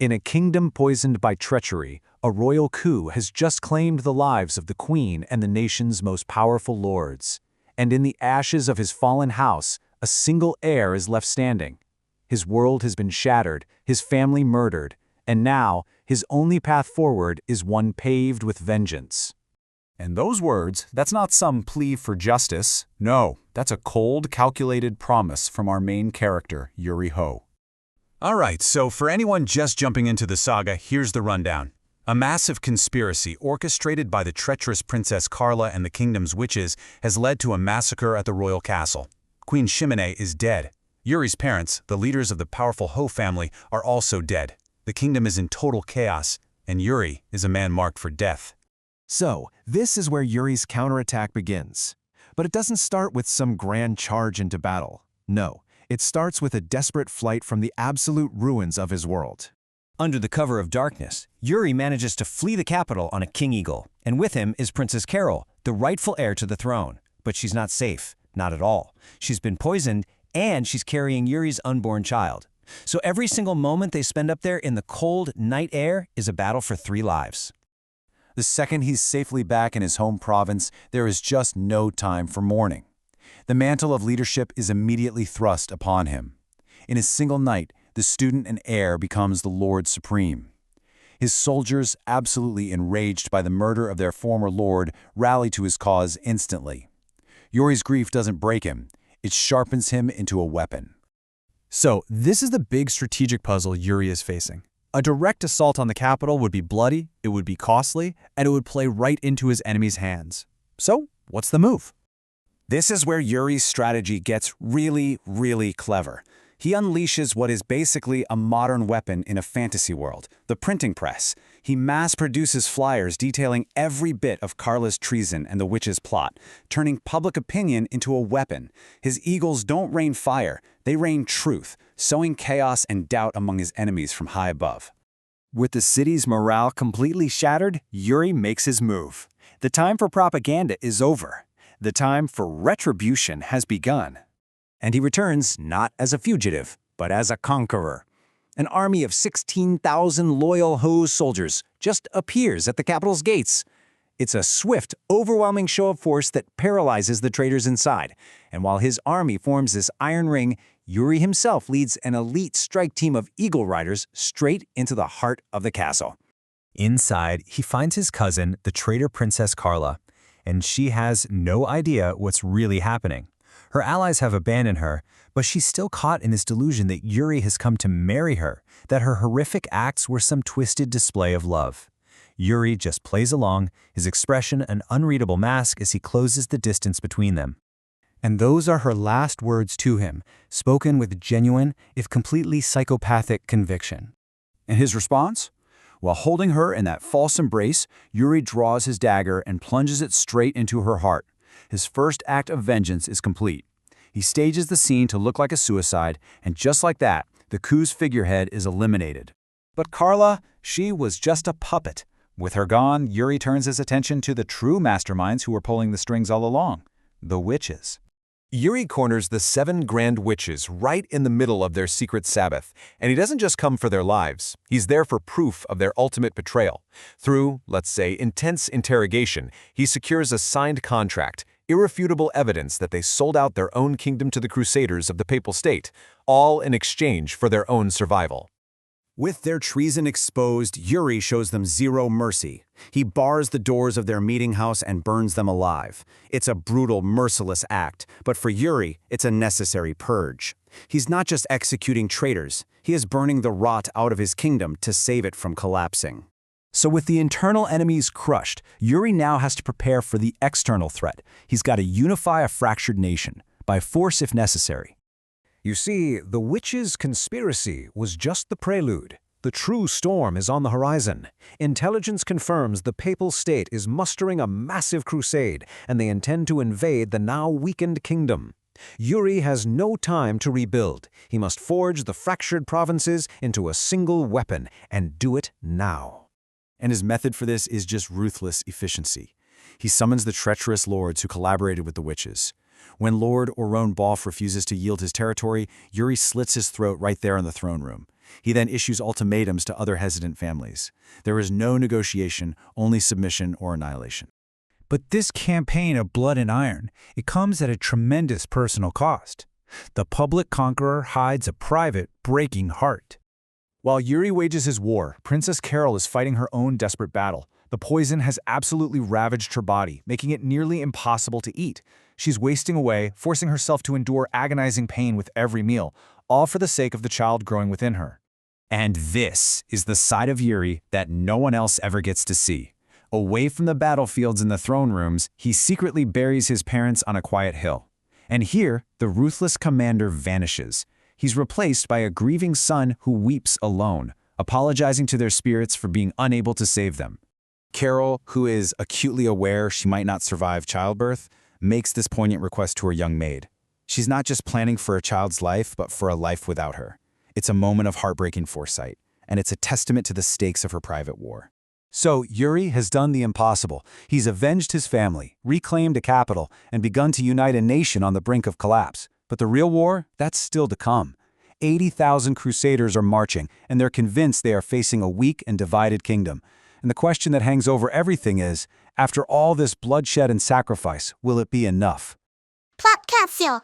In a kingdom poisoned by treachery, a royal coup has just claimed the lives of the queen and the nation's most powerful lords. And in the ashes of his fallen house, a single heir is left standing. His world has been shattered, his family murdered, and now his only path forward is one paved with vengeance. And those words, that's not some plea for justice. No, that's a cold, calculated promise from our main character, Yuri Ho. Alright, so for anyone just jumping into the saga, here's the rundown. A massive conspiracy orchestrated by the treacherous Princess Carla and the kingdom's witches has led to a massacre at the royal castle. Queen Shimane is dead. Yuri's parents, the leaders of the powerful Ho family, are also dead. The kingdom is in total chaos, and Yuri is a man marked for death. So, this is where Yuri's counterattack begins. But it doesn't start with some grand charge into battle. No, it starts with a desperate flight from the absolute ruins of his world. Under the cover of darkness, Yuri manages to flee the capital on a king eagle, and with him is Princess Carol, the rightful heir to the throne. But she's not safe, not at all. She's been poisoned, and she's carrying Yuri's unborn child. So every single moment they spend up there in the cold night air is a battle for 3 lives. The second he's safely back in his home province, there is just no time for mourning. The mantle of leadership is immediately thrust upon him. In a single night, the student and heir becomes the Lord Supreme. His soldiers, absolutely enraged by the murder of their former lord, rally to his cause instantly. Yuri's grief doesn't break him, it sharpens him into a weapon. So, this is the big strategic puzzle Yuri is facing. A direct assault on the capital would be bloody, it would be costly, and it would play right into his enemy's hands. So, what's the move? This is where Yuri's strategy gets really, really clever. He unleashes what is basically a modern weapon in a fantasy world, the printing press. He mass-produces flyers detailing every bit of Carla's treason and the witch's plot, turning public opinion into a weapon. His eagles don't rain fire, they rain truth, sowing chaos and doubt among his enemies from high above. With the city's morale completely shattered, Yuri makes his move. The time for propaganda is over. The time for retribution has begun. And he returns not as a fugitive, but as a conqueror. An army of 16,000 loyal Ho soldiers just appears at the capital's gates. It's a swift, overwhelming show of force that paralyzes the traitors inside. And while his army forms this iron ring, Yuri himself leads an elite strike team of eagle riders straight into the heart of the castle. Inside, he finds his cousin, the traitor Princess Carla, and she has no idea what's really happening. Her allies have abandoned her, but she's still caught in this delusion that Yuri has come to marry her, that her horrific acts were some twisted display of love. Yuri just plays along, his expression an unreadable mask as he closes the distance between them. And those are her last words to him, spoken with genuine, if completely psychopathic conviction. And his response? While holding her in that false embrace, Yuri draws his dagger and plunges it straight into her heart. His first act of vengeance is complete. He stages the scene to look like a suicide, and just like that, the coup's figurehead is eliminated. But Carla, she was just a puppet. With her gone, Yuri turns his attention to the true masterminds who were pulling the strings all along, the witches. Yuri corners the 7 grand witches right in the middle of their secret Sabbath, and he doesn't just come for their lives. He's there for proof of their ultimate betrayal. Through, let's say, intense interrogation, he secures a signed contract, irrefutable evidence that they sold out their own kingdom to the Crusaders of the Papal State, all in exchange for their own survival. With their treason exposed, Yuri shows them zero mercy. He bars the doors of their meeting house and burns them alive. It's a brutal, merciless act, but for Yuri, it's a necessary purge. He's not just executing traitors, he is burning the rot out of his kingdom to save it from collapsing. So with the internal enemies crushed, Yuri now has to prepare for the external threat. He's got to unify a fractured nation, by force if necessary. You see, the witches' conspiracy was just the prelude. The true storm is on the horizon. Intelligence confirms the Papal State is mustering a massive crusade, and they intend to invade the now weakened kingdom. Yuri has no time to rebuild. He must forge the fractured provinces into a single weapon, and do it now. And his method for this is just ruthless efficiency. He summons the treacherous lords who collaborated with the witches. When Lord Oron Balf refuses to yield his territory, Yuri slits his throat right there in the throne room. He then issues ultimatums to other hesitant families. There is no negotiation, only submission or annihilation. But this campaign of blood and iron, it comes at a tremendous personal cost. The public conqueror hides a private, breaking heart. While Yuri wages his war, Princess Carol is fighting her own desperate battle. The poison has absolutely ravaged her body, making it nearly impossible to eat. She's wasting away, forcing herself to endure agonizing pain with every meal, all for the sake of the child growing within her. And this is the side of Yuri that no one else ever gets to see. Away from the battlefields and the throne rooms, he secretly buries his parents on a quiet hill. And here, the ruthless commander vanishes. He's replaced by a grieving son who weeps alone, apologizing to their spirits for being unable to save them. Carol, who is acutely aware she might not survive childbirth, makes this poignant request to her young maid. She's not just planning for a child's life, but for a life without her. It's a moment of heartbreaking foresight, and it's a testament to the stakes of her private war. So Yuri has done the impossible. He's avenged his family, reclaimed a capital, and begun to unite a nation on the brink of collapse. But the real war, that's still to come. 80,000 crusaders are marching, and they're convinced they are facing a weak and divided kingdom. And the question that hangs over everything is, after all this bloodshed and sacrifice, will it be enough? Plot capsule.